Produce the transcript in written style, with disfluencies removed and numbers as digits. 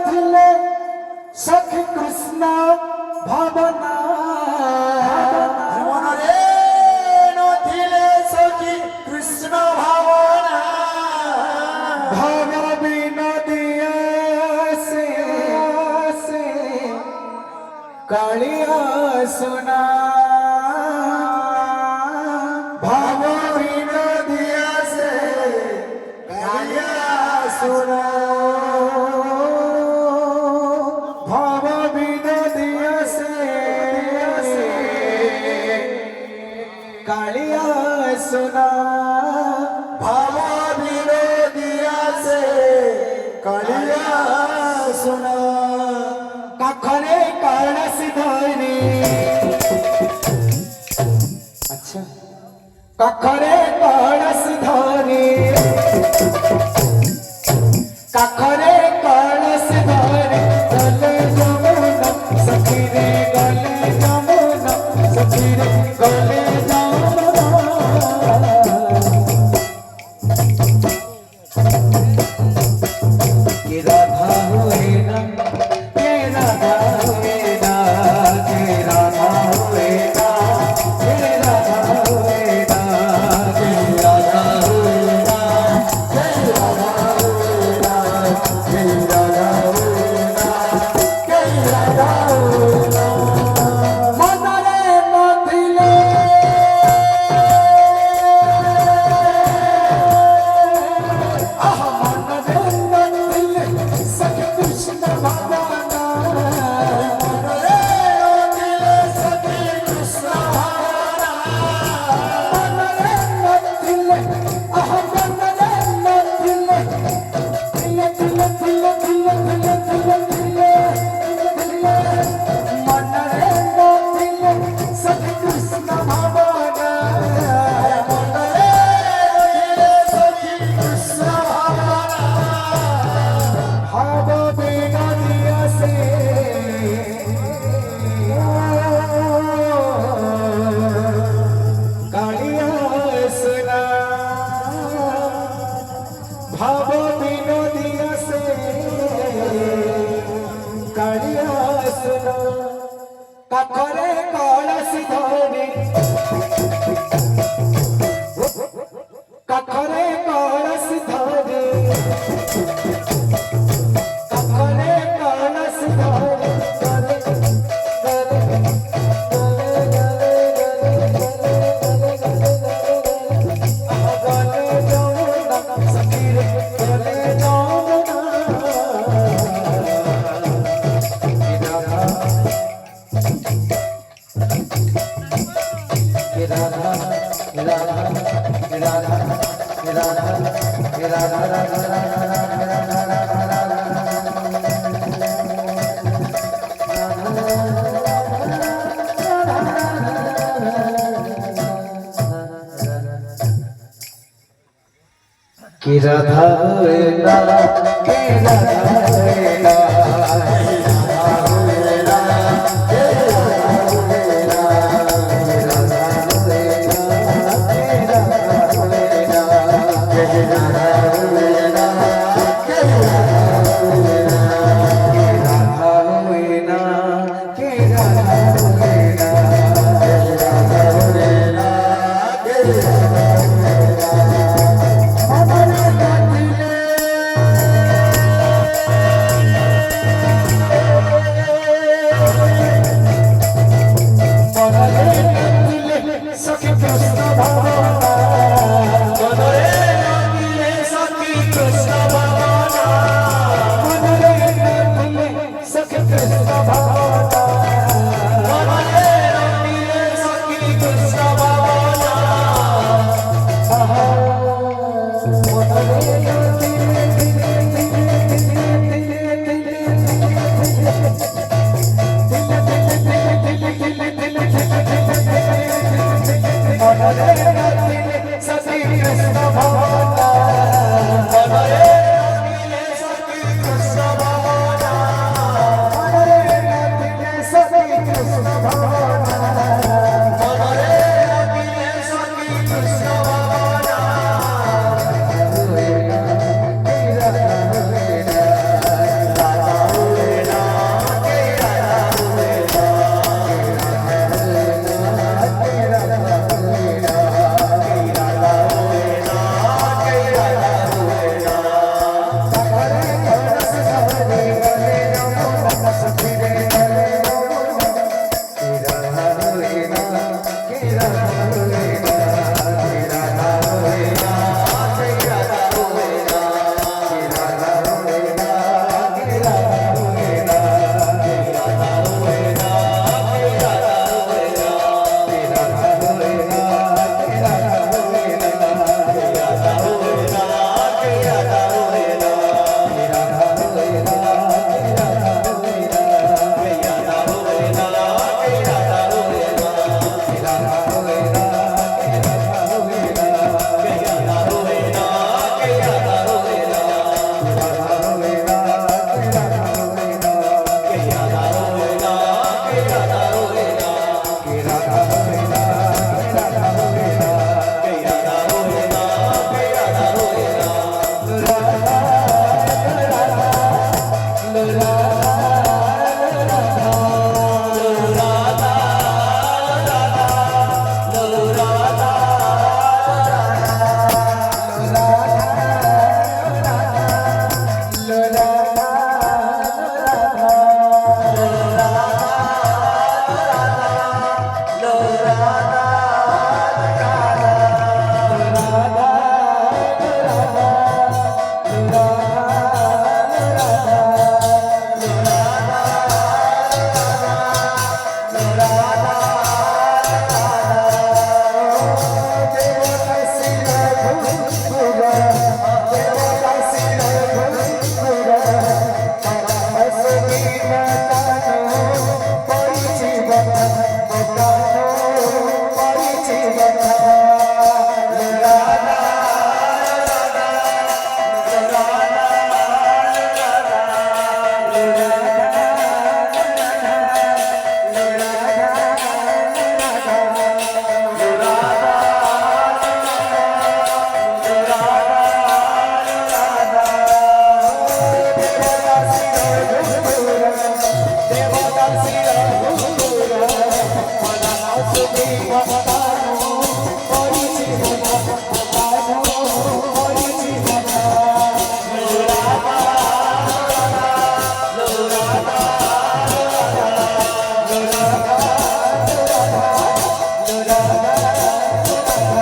नथिले सखी कृष्ण भावना मनरे नथिले सखी कृष्ण भावना भाव विनोदिया से कालिया सुना भाव विनोदिया से कालिया सुना भाव विनोदिया से कालिया सुना भाव विनोदिया से कालिया सुना काखरे कळस धरी अच्छा काखरे कळस धरी काखरे कळस धरी गले जमुना सखी रे गले जमुना सखी रे गले जमुना ये राधा हुए ना ये राधा हुए ना ये राधा हुए ना ये राधा हुए ना ये राधा हुए ना ये राधा हुए ना ये राधा हुए ना ये राधा हुए ना मनरे नथिले आह मनरे नथिले सखी कृष्ण भावना मनरे नथिले सखी कृष्ण भावना मनरे नथिले आह मनरे नथिले थिले थिले थिले थिले थिले थिले थिले मनरे नथिले सखी कृष्ण भावना मनरे नथिले सखी कृष्ण भावना भाव विनोदिया से कालिया सुना भाव विनोदिया से कालिया सुना काखरे कळस धरी काखरे कळस धरी काखरे कळस धरी गले गले गले गले जमुना सखी रे गले जमुना ये राधा ये राधा ये राधा ये राधा ये राधा राधा कि राधा हुए ना कि राधा हुए